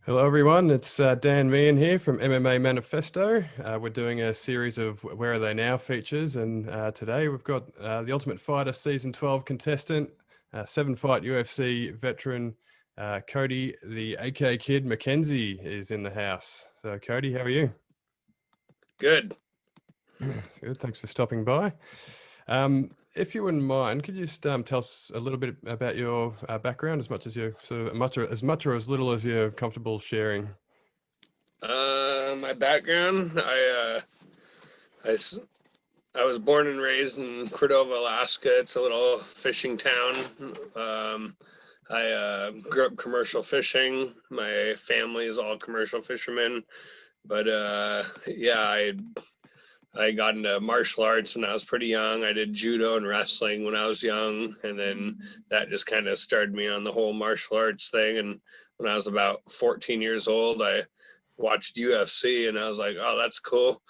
Hello, everyone. It's Dan Meehan here from MMA Manifesto. We're doing a series of Where Are They Now features, and today we've got The Ultimate Fighter Season 12 contestant, 7-fight UFC veteran, Cody the AK Kid McKenzie is in the house. So, Cody, how are you? Good. Good. Thanks for stopping by. If you wouldn't mind, could you just tell us a little bit about your background, as much as you as much or as little as you're comfortable sharing? My background, I was born and raised in Cordova, Alaska. It's a little fishing town. I grew up commercial fishing. My family is all commercial fishermen. But yeah, I got into martial arts when I was pretty young. I did judo and wrestling when I was young, and then that just kind of started me on the whole martial arts thing. And when I was about 14 years old, I watched UFC, and I was like, "Oh, that's cool."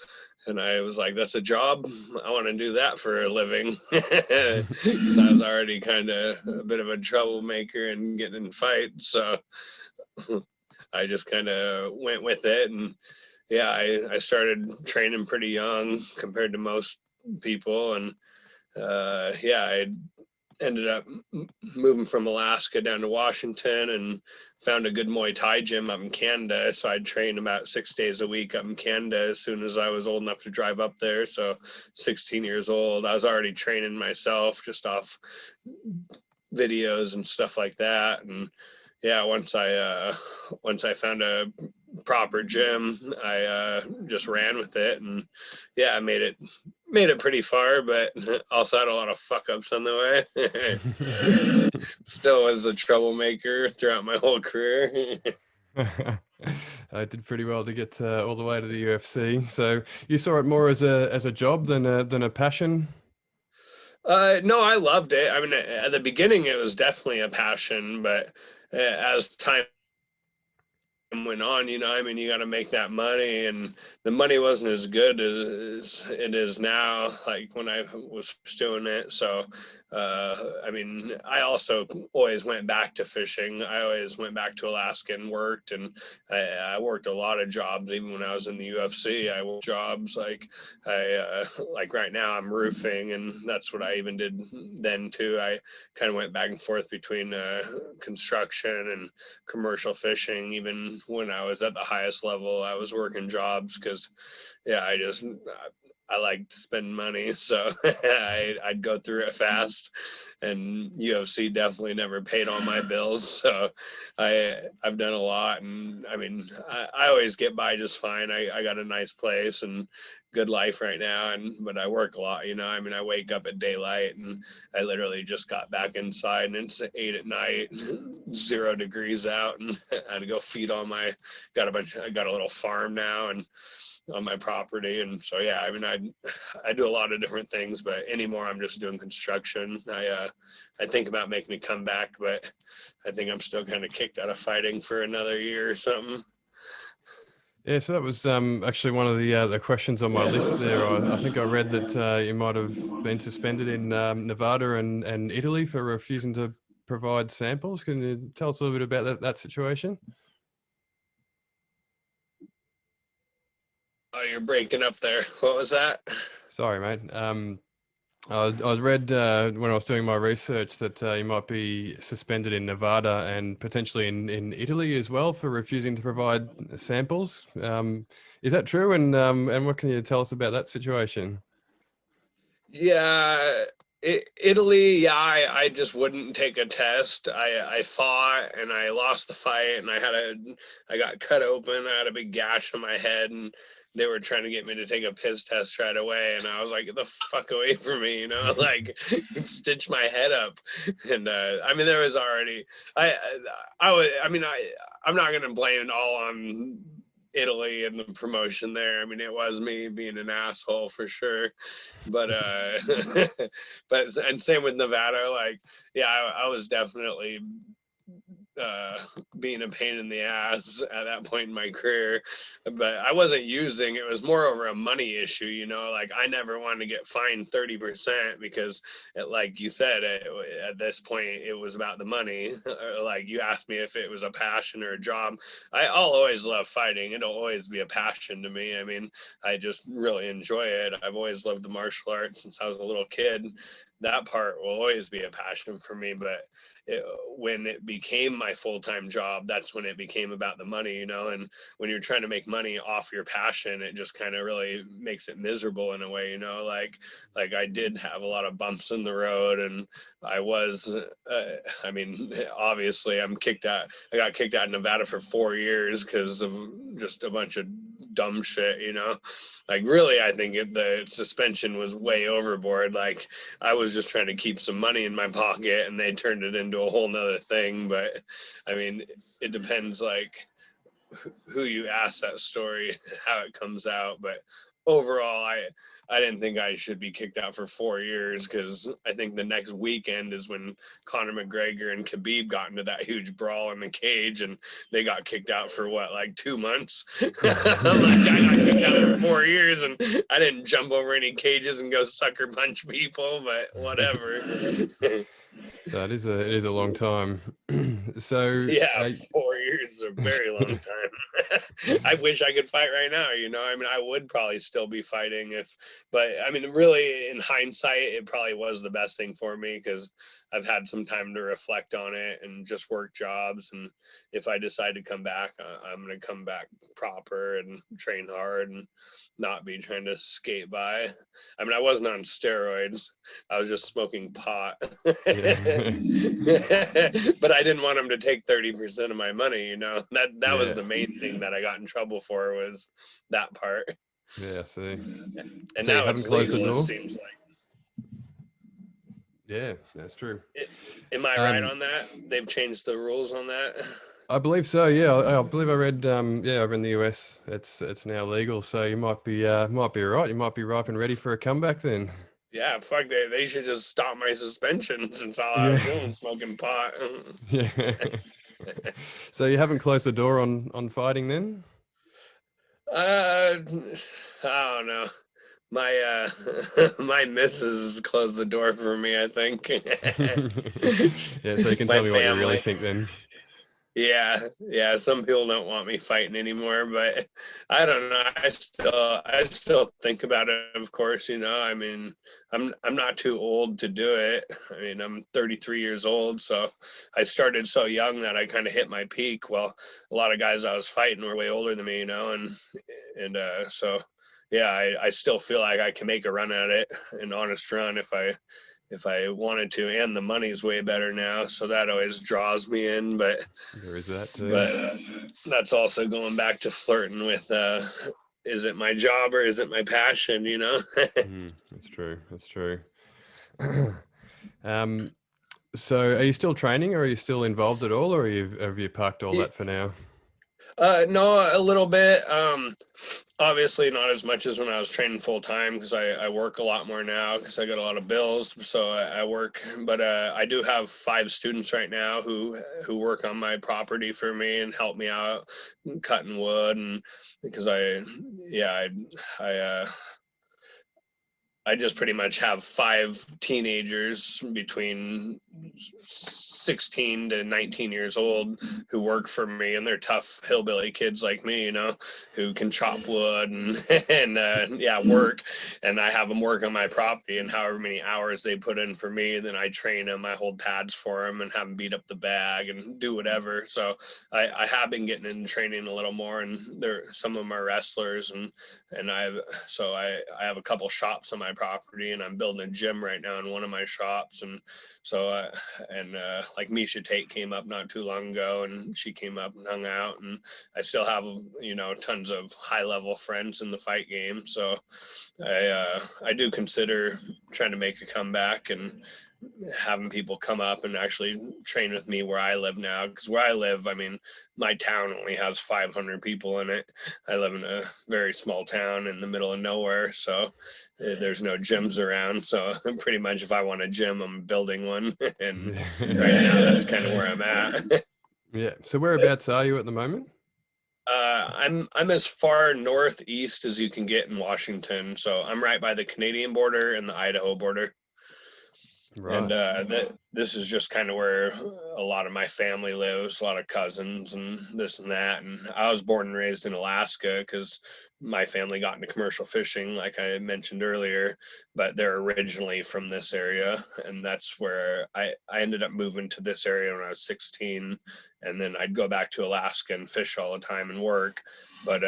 And I was like, "That's a job. I want to do that for a living." Because I was already kind of a bit of a troublemaker and getting in fights, so I just kind of went with it. And yeah, I started training pretty young compared to most people. And yeah, I ended up moving from Alaska down to Washington and found a good Muay Thai gym up in Canada. So I'd train about 6 days a week up in Canada as soon as I was old enough to drive up there. So 16 years old, I was already training myself just off videos and stuff like that. And yeah, once I found a proper gym, I just ran with it. And yeah, I made it pretty far, but also had a lot of fuck ups on the way. Still was a troublemaker throughout my whole career. I did pretty well to get all the way to the UFC. So you saw it more as a job than a passion. No, I loved it. I mean, at the beginning, it was definitely a passion, but as time went on, I mean, you got to make that money, and the money wasn't as good as it is now, like when I was doing it. So I mean, I also always went back to fishing. I always went back to Alaska and worked, and I worked a lot of jobs. Even when I was in the UFC, I worked jobs like like right now I'm roofing, and that's what I even did then too. I kind of went back and forth between construction and commercial fishing. Even when I was at the highest level, I was working jobs because yeah, I like to spend money, so I'd go through it fast. And UFC definitely never paid all my bills, so I've done a lot. And I mean, I always get by just fine. I got a nice place and good life right now, but I work a lot. I mean, I wake up at daylight, and I literally just got back inside, and it's 8 at night, 0 degrees out, and I had to go feed all my I got a little farm now, and on my property. And so yeah, I mean, I do a lot of different things, but anymore I'm just doing construction. I think about making a comeback, but I think I'm still kind of kicked out of fighting for another year or something. Yeah, so that was actually one of the questions on my list there. I think I read that you might have been suspended in Nevada and Italy for refusing to provide samples. Can you tell us a little bit about that situation? Oh, you're breaking up there. What was that? Sorry, mate. I read when I was doing my research that you might be suspended in Nevada and potentially in Italy as well for refusing to provide samples. Is that true? And what can you tell us about that situation? Yeah, Italy. Yeah, I just wouldn't take a test. I fought and I lost the fight, and I got cut open. I had a big gash on my head, and they were trying to get me to take a piss test right away. And I was like, "Get the fuck away from me!" Like stitch my head up. And I mean, there was already I was. I mean, I'm not gonna blame it all on Italy and the promotion there. I mean, it was me being an asshole for sure. But but and same with Nevada. Like, yeah, I was definitely being a pain in the ass at that point in my career, but I wasn't using, it was more over a money issue, you know, like I never wanted to get fined 30% because like you said, at this point it was about the money. Like you asked me if it was a passion or a job. I'll always love fighting. It'll always be a passion to me. I mean, I just really enjoy it. I've always loved the martial arts since I was a little kid. That part will always be a passion for me, but when it became my full-time job, that's when it became about the money, you know. And when you're trying to make money off your passion, it just kind of really makes it miserable in a way, you know. Like I did have a lot of bumps in the road, and I was I mean, obviously I got kicked out of Nevada for 4 years because of just a bunch of dumb shit, you know. Like really, I think the suspension was way overboard. Like I was just trying to keep some money in my pocket, and they turned it into a whole nother thing. But I mean, it depends like who you ask that story, how it comes out. But overall, I didn't think I should be kicked out for 4 years, because I think the next weekend is when Conor McGregor and Khabib got into that huge brawl in the cage, and they got kicked out for what, like 2 months? I'm like, I got kicked out for 4 years, and I didn't jump over any cages and go sucker punch people, but whatever. It is a long time. So Yeah, 4 years is a very long time. I wish I could fight right now, you know. I mean, I would probably still be fighting but I mean, really, in hindsight, it probably was the best thing for me, because I've had some time to reflect on it and just work jobs. And if I decide to come back, I'm going to come back proper and train hard and not be trying to skate by. I mean, I wasn't on steroids. I was just smoking pot. Yeah. But I didn't want them to take 30% of my money, you know. That was Yeah. the main thing that I got in trouble for, was that part. Yeah, see. And So you now haven't it's closed the legal, it door? seems like. Yeah, that's true. Am I right Um, on that? They've changed the rules on that? I believe so. Yeah, I believe I read. Yeah, over in the US, it's now legal. So you might be right. You might be ripe and ready for a comeback then. Yeah, fuck, they should just stop my suspension, since all I Yeah, was doing was smoking pot. yeah. So you haven't closed the door on fighting then? I don't know. My my missus closed the door for me, I think. Yeah, so you can My tell me what you really family. think then. Yeah, some people don't want me fighting anymore, but I don't know. I still think about it, of course, you know. I mean, I'm not too old to do it. I mean, I'm 33 years old, so I started so young that I kind of hit my peak. Well, a lot of guys I was fighting were way older than me, you know, and so yeah, I still feel like I can make a run at it, an honest run, if I wanted to, and the money's way better now, so that always draws me in. But There is that too. but that's also going back to flirting with is it my job or is it my passion, you know? That's true. That's true. um, so are you still training, or are you still involved at all, or have you parked all that for now? No, a little bit. Obviously not as much as when I was training full time, because I work a lot more now because I got a lot of bills. So I work, but I do have 5 students right now who work on my property for me and help me out cutting wood. And because I just pretty much have 5 teenagers between 16 to 19 years old who work for me, and they're tough hillbilly kids like me, you know, who can chop wood and work. And I have them work on my property, and however many hours they put in for me, then I train them. I hold pads for them and have them beat up the bag and do whatever. So I have been getting into training a little more, and some of them are wrestlers, and I have a couple shops on my property, and I'm building a gym right now in one of my shops. And so like Misha Tate came up not too long ago, and she came up and hung out, and I still have, you know, tons of high level friends in the fight game. So I do consider trying to make a comeback and having people come up and actually train with me where I live now, because where I live, I mean, my town only has 500 people in it. I live in a very small town in the middle of nowhere, so there's no gyms around. So pretty much if I want a gym, I'm building one. And right now that's kind of where I'm at. Yeah. So whereabouts are you at the moment? I'm as far northeast as you can get in Washington, so I'm right by the Canadian border and the Idaho border. And Right. this is just kind of where a lot of my family lives, a lot of cousins and this and that. And I was born and raised in Alaska because my family got into commercial fishing, like I mentioned earlier, but they're originally from this area. And that's where I ended up moving to this area when I was 16. And then I'd go back to Alaska and fish all the time and work. But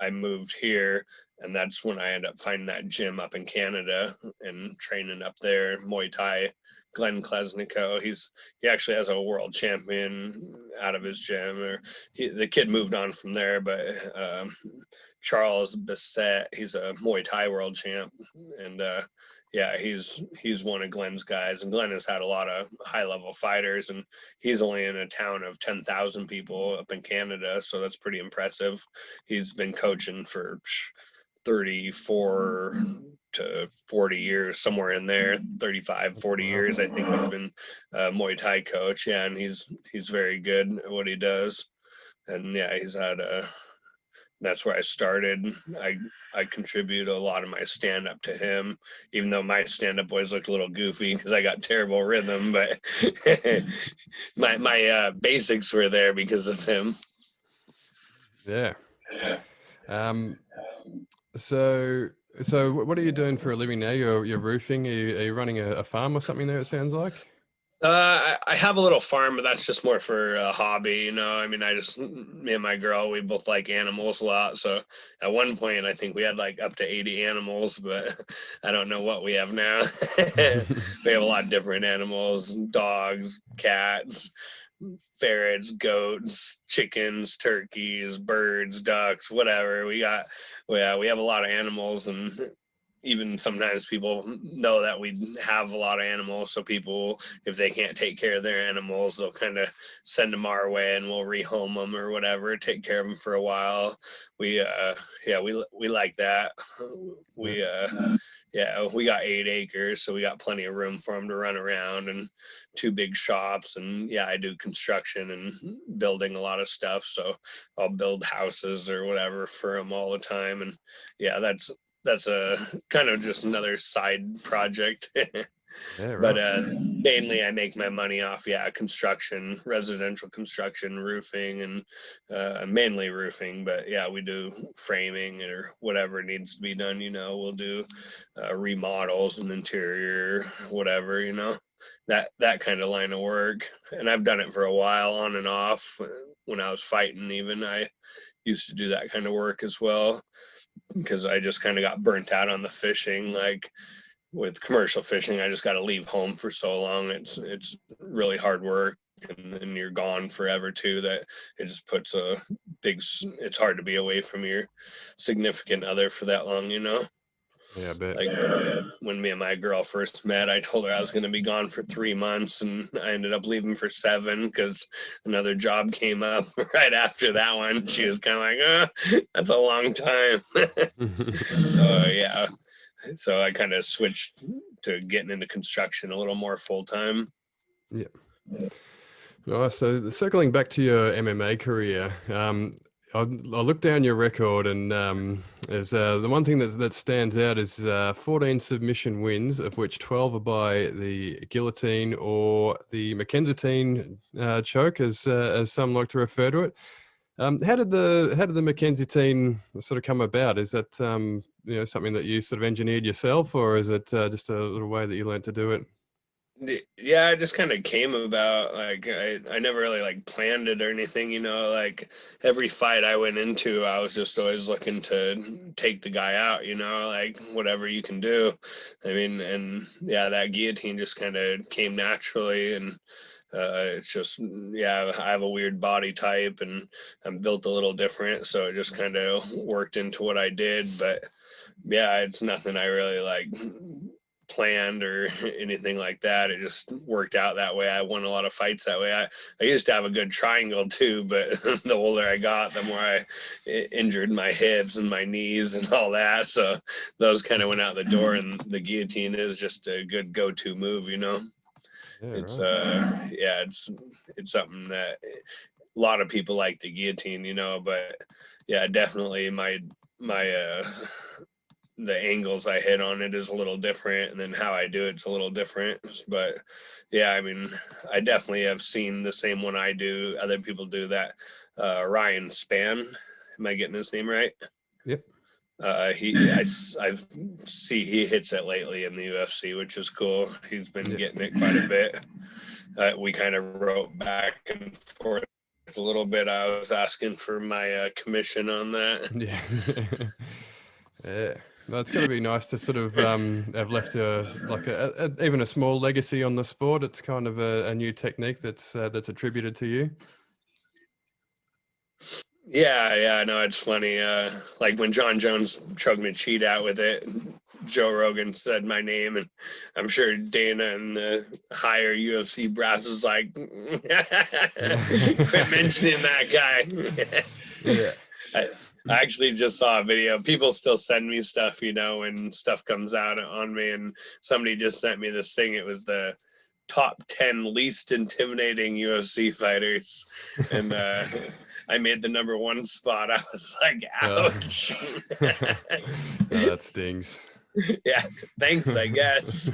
I moved here, and that's when I ended up finding that gym up in Canada and training up there, Muay Thai. Glenn Klesniko, he actually has a world champion out of his gym. Or the kid moved on from there, but Charles Bissett, he's a Muay Thai world champ, and yeah, he's one of Glenn's guys, and Glenn has had a lot of high level fighters, and he's only in a town of 10,000 people up in Canada, so that's pretty impressive. He's been coaching for 34 to 40 years, somewhere in there, 35, 40 Wow. years. I think he's been a Muay Thai coach. Yeah. And he's very good at what he does. And yeah, that's where I started. I contribute a lot of my stand up to him, even though my stand up always looked a little goofy because I got terrible rhythm, but my basics were there because of him. Yeah. Um, so, so what are you doing for a living now? You're roofing. Are you running a farm or something there? It sounds like. I have a little farm, but that's just more for a hobby, you know. I mean, me and my girl, we both like animals a lot. So at one point, I think we had like up to 80 animals, but I don't know what we have now. We have a lot of different animals: dogs, cats, ferrets, goats, chickens, turkeys, birds, ducks, whatever. We have a lot of animals, and even sometimes people know that we have a lot of animals, so people, if they can't take care of their animals, they'll kind of send them our way and we'll rehome them or whatever, take care of them for a while. We yeah, we like that. Yeah. We got 8 acres, so we got plenty of room for them to run around, and 2 big shops. And yeah, I do construction and building a lot of stuff, so I'll build houses or whatever for them all the time. And yeah, that's a kind of just another side project. Yeah. But Right. mainly I make my money off, yeah, construction, residential construction, roofing, and mainly roofing. But yeah, we do framing or whatever needs to be done. You know, we'll do remodels and interior, whatever. You know, that kind of line of work. And I've done it for a while, on and off. When I was fighting, even I used to do that kind of work as well, because I just kind of got burnt out on the fishing. Like with commercial fishing, I just got to leave home for so long. It's really hard work, and then you're gone forever too. That it just puts a big. It's hard to be away from your significant other for that long, you know. Yeah. I bet. Like when me and my girl first met, I told her I was going to be gone for 3 months, and I ended up leaving for 7 because another job came up right after that one. She was kind of like, that's a long time. So yeah, so I kind of switched to getting into construction a little more full time. Yeah. Oh, so circling back to your MMA career, I look down your record, and there's the one thing that stands out is 14 submission wins, of which 12 are by the guillotine or the McKenzie choke, as some like to refer to it. How did the McKenzie team sort of come about? Is that something that you sort of engineered yourself, or is it just a little way that you learned to do it? Yeah, it just kind of came about. Like I never really like planned it or anything, you know. Like every fight I went into, I was just always looking to take the guy out, you know, like whatever you can do. I mean, and yeah, that guillotine just kind of came naturally. And it's just, yeah, I have a weird body type and I'm built a little different, so it just kind of worked into what I did. But yeah, it's nothing I really like planned or anything like that. It just worked out that way. I won a lot of fights that way. I used to have a good triangle too, but the older I got, the more I injured my hips and my knees and all that. So those kind of went out the door, and the guillotine is just a good go-to move, you know. Yeah, It's right. yeah, it's something that a lot of people like the guillotine, but yeah, definitely my the angles I hit on it is a little different, and then how I do it's a little different. But yeah, I mean, I definitely have seen the same one I do. Other people do that. Ryan Spann, am I getting his name right? Yep. I see he hits it lately in the UFC, which is cool. He's been Yeah. getting it quite a bit. We kind of wrote back and forth a little bit. I was asking for my commission on that. Yeah. Yeah. No, it's got to be nice to sort of have left even a small legacy on the sport. It's kind of a new technique that's attributed to you. Yeah, no, it's funny. Like when John Jones choked me cheat out with it, Joe Rogan said my name, and I'm sure Dana and the higher UFC brass is like, quit mentioning that guy. Yeah. I actually just saw a video. People still send me stuff, when stuff comes out on me, and somebody just sent me this thing. It was the top 10 least intimidating UFC fighters, and I made the number 1 spot. I was like, ouch. Oh, that stings. Yeah, thanks, I guess.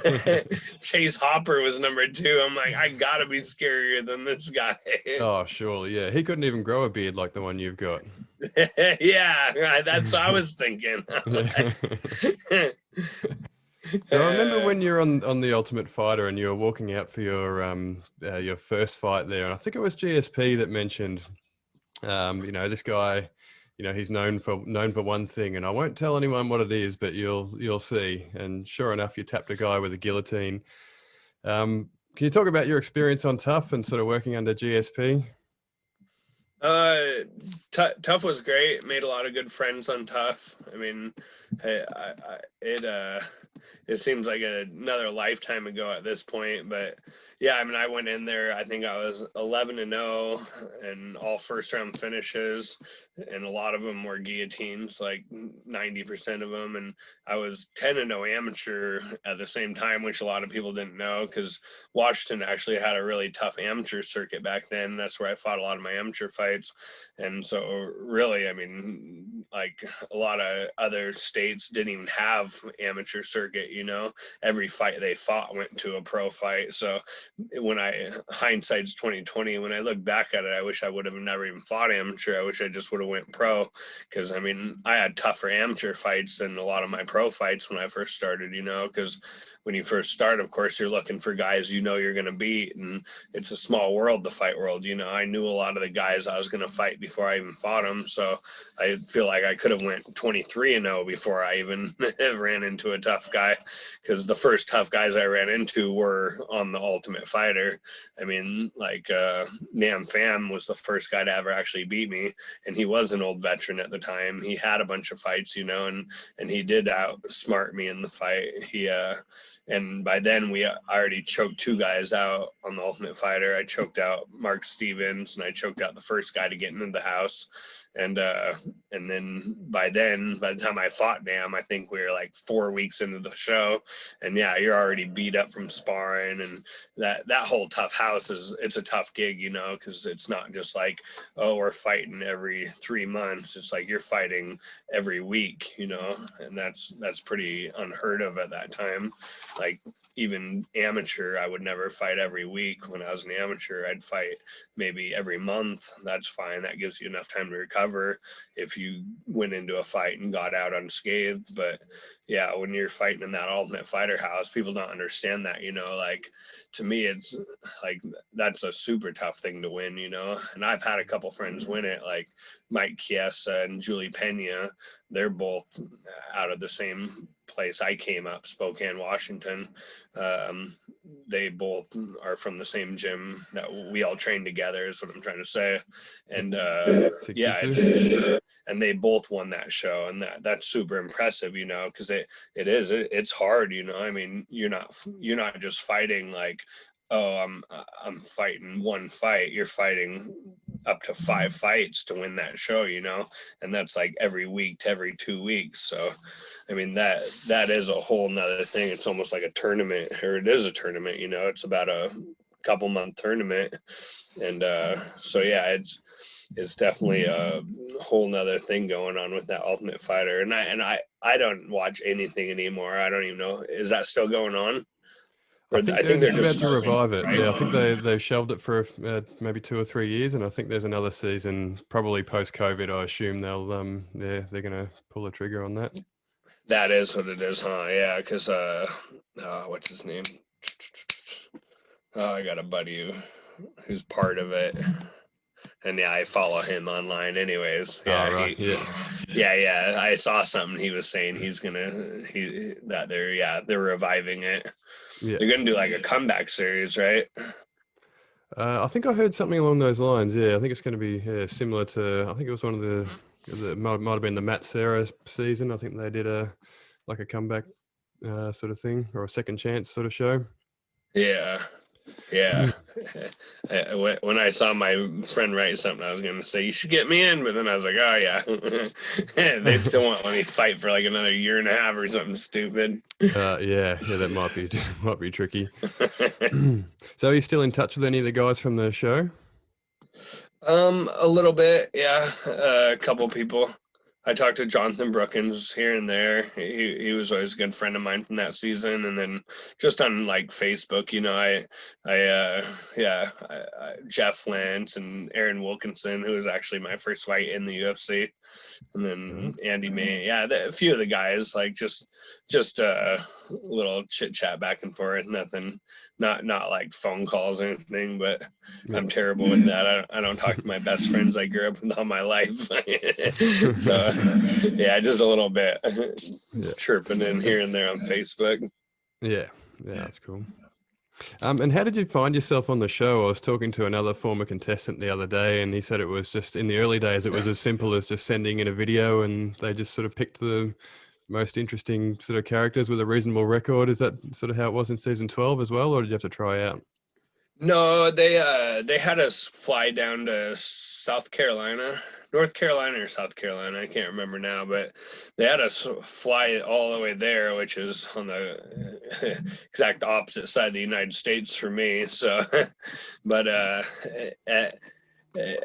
Chase Hopper was number 2. I'm like, I gotta be scarier than this guy. Oh, surely, yeah. He couldn't even grow a beard like the one you've got. Yeah, that's what I was thinking. Yeah. So I remember when you're on the Ultimate Fighter and you were walking out for your first fight there, and I think it was GSP that mentioned, this guy, he's known for one thing, and I won't tell anyone what it is, but you'll see. And sure enough, you tapped a guy with a guillotine. Can you talk about your experience on Tough and sort of working under GSP? Uh, Tough was great. Made a lot of good friends on Tough. I mean, it seems like another lifetime ago at this point, but yeah, I mean, I went in there. I think I was 11-0 and all first round finishes, and a lot of them were guillotines, like 90% of them. And I was 10-0 amateur at the same time, which a lot of people didn't know because Washington actually had a really tough amateur circuit back then. That's where I fought a lot of my amateur fights. And so really, I mean, like a lot of other states didn't even have amateur circuit, every fight they fought went to a pro fight. So when hindsight's 2020, when I look back at it, I wish I would have never even fought amateur. I wish I just would have went pro, because I mean, I had tougher amateur fights than a lot of my pro fights when I first started, because when you first start, of course, you're looking for guys you're going to beat, and it's a small world, the fight world. I knew a lot of the guys I was going to fight before I even fought them, so I feel like I could have went 23-0 before I even ran into a tough guy, because the first tough guys I ran into were on the Ultimate Fighter. I mean, like Nam Pham was the first guy to ever actually beat me, and he was an old veteran at the time. He had a bunch of fights, and he did outsmart me in the fight. And by then we already choked 2 guys out on the Ultimate Fighter. I choked out Mark Stevens, and I choked out the first guy to get into the house. And then by the time I fought Nam, I think we were like 4 weeks into the show, and yeah, you're already beat up from sparring, and that whole tough house it's a tough gig, because it's not just like, oh, we're fighting every 3 months. It's like you're fighting every week, and that's pretty unheard of at that time. Like even amateur, I would never fight every week. When I was an amateur, I'd fight maybe every month. That's fine. That gives you enough time to recover if you went into a fight and got out unscathed. But yeah, when you're fighting in that Ultimate Fighter house, people don't understand that, like, to me, it's like, that's a super tough thing to win, and I've had a couple friends win it, like Mike Chiesa and Julie Pena. They're both out of the same place I came up, Spokane, Washington. They both are from the same gym that we all train together, is what I'm trying to say. And yeah, and they both won that show, and that's super impressive, because it's hard, I mean, you're not just fighting like oh, I'm fighting one fight. You're fighting up to 5 fights to win that show, and that's like every week to every 2 weeks. So, I mean, that is a whole nother thing. It's almost like a tournament, or it is a tournament, it's about a couple month tournament. And so, yeah, it's definitely a whole nother thing going on with that Ultimate Fighter. And I don't watch anything anymore. I don't even know. Is that still going on? I think I they're think they're just about just to revive it. right? Yeah, I think they've shelved it for maybe 2 or 3 years, and I think there's another season, probably post COVID. I assume they're going to pull the trigger on that. That is what it is, huh? Yeah, because what's his name? Oh, I got a buddy who's part of it, and yeah, I follow him online. Anyways, Oh, yeah, right. Yeah. yeah. I saw something he was saying they're reviving it. Yeah. They're gonna do like a comeback series, right? I think I heard something along those lines. Yeah, I think it's going to be similar to. I think it was one of the might have been the Matt Serra season. I think they did a comeback sort of thing, or a second chance sort of show. Yeah. When I saw my friend write something, I was going to say, you should get me in. But then I was like, oh, yeah. They still won't let me fight for like another year and a half or something stupid. Yeah, that might be tricky. So are you still in touch with any of the guys from the show? A little bit, yeah. A couple people. I talked to Jonathan Brookins here and there. He was always a good friend of mine from that season. And then just on like Facebook, Jeff Lance and Aaron Wilkinson, who was actually my first fight in the UFC. And then Andy May, a few of the guys, like just a little chit chat back and forth. Nothing, not like phone calls or anything. But Yeah. I'm terrible with that. I don't talk to my best friends I grew up with all my life. So yeah, just a little bit chirping in here and there on Facebook. Yeah, that's cool. And how did you find yourself on the show? I was talking to another former contestant the other day, and he said it was just in the early days, it was as simple as just sending in a video, and they just sort of picked the most interesting sort of characters with a reasonable record. Is that sort of how it was in season 12 as well, or did you have to try out? No, they had us fly down to South Carolina, North Carolina or South Carolina. I can't remember now, but they had us fly all the way there, which is on the exact opposite side of the United States for me. So, but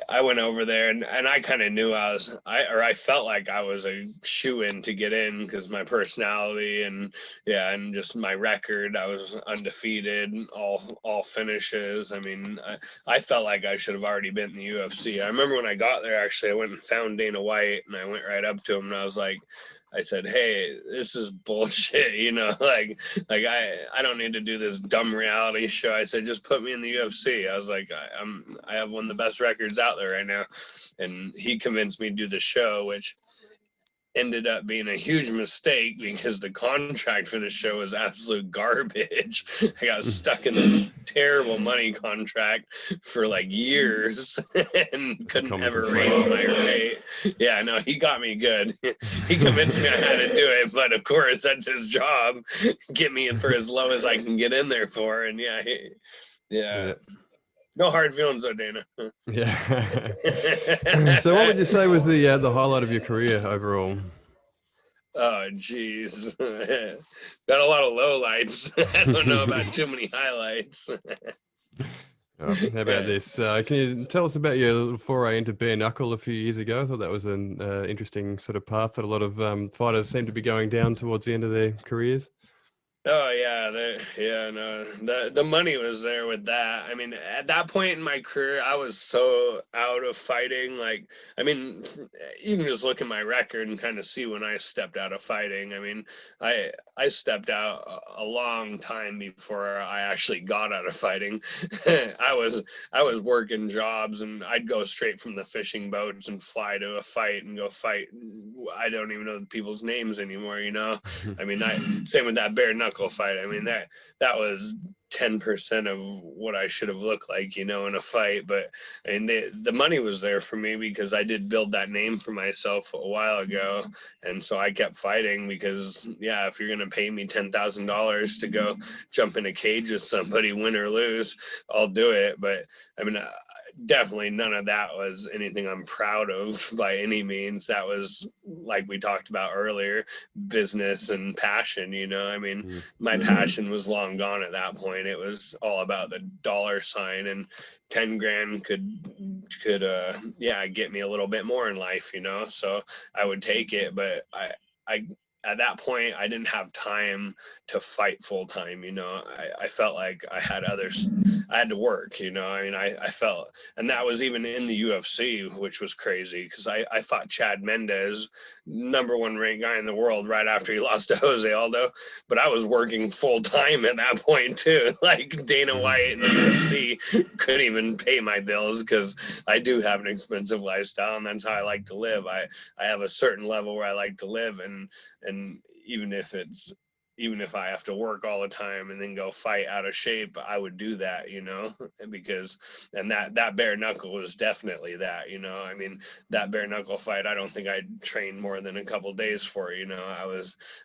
I went over there and I kind of knew I felt like I was a shoo-in to get in because my personality and just my record. I was undefeated, all finishes. I mean, I felt like I should have already been in the UFC. I remember when I got there, actually, I went and found Dana White and I went right up to him and I said, hey, this is bullshit, like I don't need to do this dumb reality show. I said, just put me in the UFC. I was like, I have one of the best records out there right now. And he convinced me to do the show, which ended up being a huge mistake because the contract for the show was absolute garbage. I got stuck in this terrible money contract for like years and couldn't ever raise my rate. Yeah, no, he got me good. He convinced me I had to do it, but of course that's his job. Get me in for as low as I can get in there for. And yeah. No hard feelings though, Dana. Yeah. So what would you say was the highlight of your career overall? Oh, geez. Got a lot of lowlights. I don't know about too many highlights. How about this? Can you tell us about your little foray into bare knuckle a few years ago? I thought that was an interesting sort of path that a lot of fighters seem to be going down towards the end of their careers. Oh yeah, the money was there with that. I mean, at that point in my career, I was so out of fighting. Like, I mean, you can just look at my record and kind of see when I stepped out of fighting. I mean, I stepped out a long time before I actually got out of fighting. I was working jobs, and I'd go straight from the fishing boats and fly to a fight and go fight. I don't even know the people's names anymore. I mean, same with that bare knuckle knuckle fight. I mean, that was 10% of what I should have looked like, you know, in a fight. But I mean, the money was there for me because I did build that name for myself a while ago. And so I kept fighting because, yeah, if you're going to pay me $10,000 to go jump in a cage with somebody, win or lose, I'll do it. But I mean, definitely none of that was anything I'm proud of by any means. That was, like we talked about earlier, business and passion, you know. I mean, my passion was long gone at that point. It was all about the dollar sign, and 10 grand could yeah, get me a little bit more in life, you know. So I would take it, but I at that point I didn't have time to fight full time, you know. I felt like I had to work, you know. I mean, I felt, and that was even in the UFC, which was crazy because I fought Chad Mendez, #1 ranked guy in the world, right after he lost to Jose Aldo. But I was working full time at that point too. Like Dana White and the UFC couldn't even pay my bills because I do have an expensive lifestyle, and that's how I like to live. I have a certain level where I like to live, and even if I have to work all the time and then go fight out of shape, I would do that, you know, because, and that bare knuckle was definitely that, you know. I mean, that bare knuckle fight, I don't think I trained more than a couple days for, you know.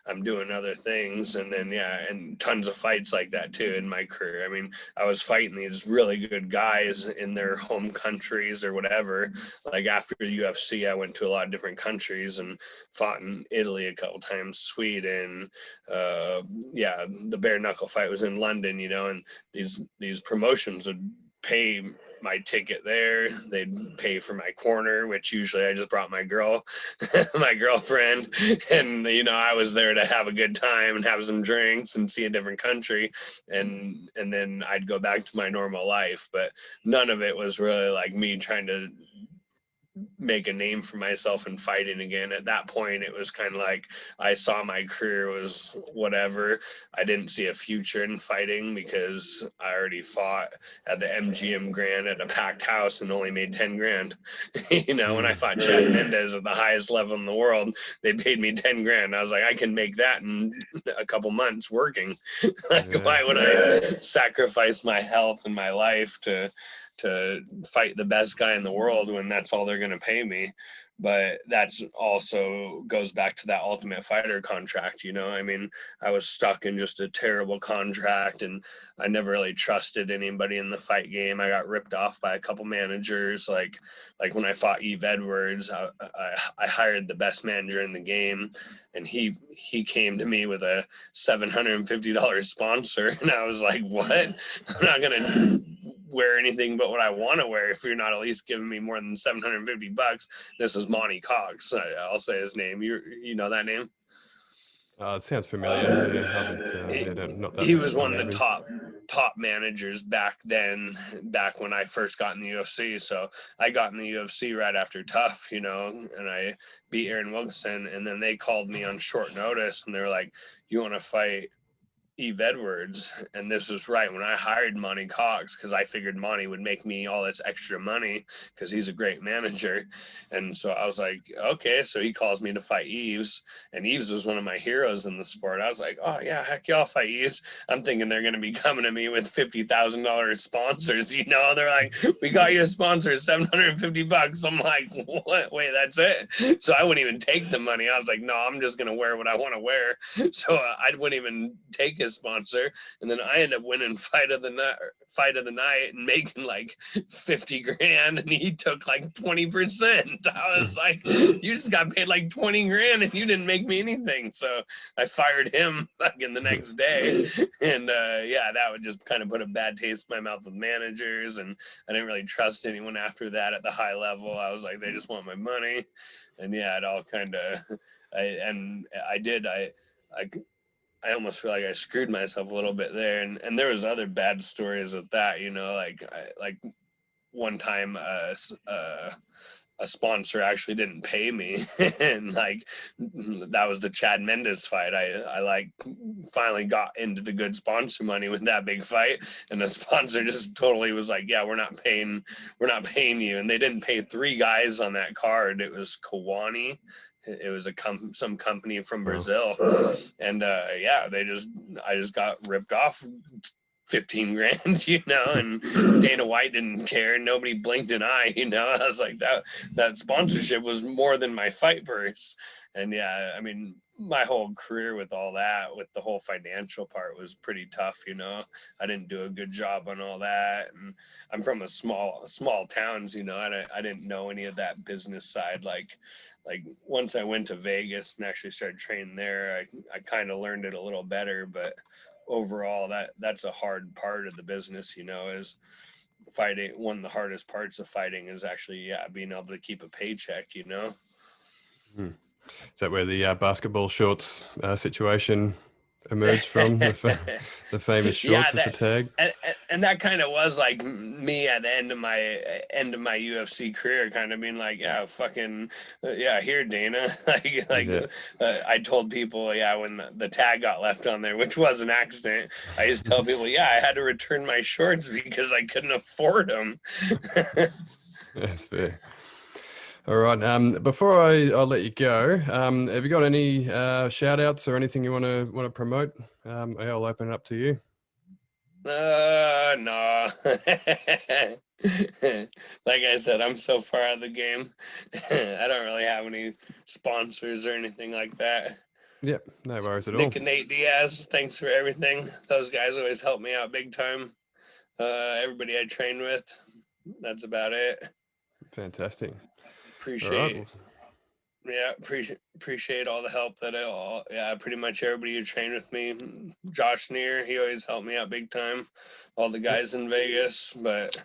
I'm doing other things, and then, yeah, and tons of fights like that too in my career. I mean, I was fighting these really good guys in their home countries or whatever. Like after the UFC, I went to a lot of different countries and fought in Italy a couple times, Sweden, yeah, the bare knuckle fight was in London, you know, and these promotions would pay my ticket there. They'd pay for my corner, which usually I just brought my girlfriend, and you know, I was there to have a good time and have some drinks and see a different country, and then I'd go back to my normal life. But none of it was really like me trying to make a name for myself in fighting again. At that point, it was kind of like I saw my career was whatever. I didn't see a future in fighting because I already fought at the MGM Grand at a packed house and only made 10 grand. You know, when I fought Chad Mendez at the highest level in the world, they paid me 10 grand. I was like, I can make that in a couple months working. Like, why would I sacrifice my health and my life to fight the best guy in the world when that's all they're going to pay me? But that's also goes back to that Ultimate Fighter contract, you know. I mean, I was stuck in just a terrible contract, and I never really trusted anybody in the fight game. I got ripped off by a couple managers. Like when I fought Eve Edwards, I hired the best manager in the game, and he came to me with a $750 sponsor, and I was like, what? I'm not gonna wear anything but what I want to wear if you're not at least giving me more than $750. This is Monty Cox. I'll say his name. You know that name? It sounds familiar. Yeah, I haven't. Not that He was one of the familiar. top managers back then, back when I first got in the UFC. So I got in the UFC right after Tough, you know, and I beat Aaron Wilkinson, and then they called me on short notice, and they were like, "You want to fight Eve Edwards?" And this was right when I hired Monty Cox, because I figured Monty would make me all this extra money because he's a great manager. And so I was like, okay. So he calls me to fight Eves, and Eves was one of my heroes in the sport. I was like, oh yeah, heck yeah, I'll fight Eves. I'm thinking they're going to be coming to me with $50,000 sponsors, you know. They're like, we got you a sponsor, $750. I'm like, what? Wait, that's it? So I wouldn't even take the money. I was like, no, I'm just going to wear what I want to wear. So I wouldn't even take his sponsor, and then I ended up winning fight of the night and making like 50 grand, and he took like 20%. I was like, you just got paid like 20 grand and you didn't make me anything. So I fired him fucking the next day, and yeah, that would just kind of put a bad taste in my mouth with managers, and I didn't really trust anyone after that at the high level. I was like, they just want my money. And yeah, it all kind of I almost feel like I screwed myself a little bit there, and there was other bad stories with that, you know. Like one time, a sponsor actually didn't pay me, and like that was the Chad Mendes fight. I like finally got into the good sponsor money with that big fight, and the sponsor just totally was like, yeah, we're not paying you. And they didn't pay 3 guys on that card. It was Kawani It was some company from Wow. Brazil, and I just got ripped off 15 grand, and Dana White didn't care. Nobody blinked an eye, I was like, that sponsorship was more than my fight purse. And yeah, I mean, my whole career with all that, with the whole financial part, was pretty tough. I didn't do a good job on all that, and I'm from a small towns. I didn't know any of that business side. Like once I went to Vegas and actually started training there, I kind of learned it a little better. But overall, that's a hard part of the business, is fighting. One of the hardest parts of fighting is actually being able to keep a paycheck. Is that where the basketball shorts situation emerged from? The famous shorts with the tag? And that kind of was like me at the end of my UFC career, kind of being like, yeah, fucking here, Dana. I told people, when the tag got left on there, which was an accident, I used to tell people, I had to return my shorts because I couldn't afford them. That's fair. All right. Before I'll let you go, have you got any shout outs or anything you want to promote? I'll open it up to you. No. Like I said, I'm so far out of the game. I don't really have any sponsors or anything like that. Yep, no worries at all. Nick and Nate Diaz, thanks for everything. Those guys always help me out big time. Everybody I train with, that's about it. Fantastic. Appreciate all the help that pretty much everybody who trained with me. Josh Neer, he always helped me out big time. All the guys in Vegas, but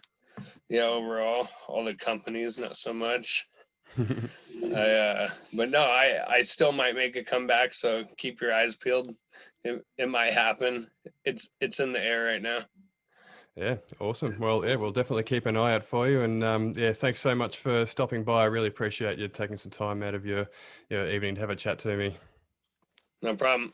overall, all the companies, not so much. But no, I still might make a comeback, so keep your eyes peeled. It might happen. It's in the air right now. Yeah, awesome. Well, we'll definitely keep an eye out for you. And thanks so much for stopping by. I really appreciate you taking some time out of your evening to have a chat to me. No problem.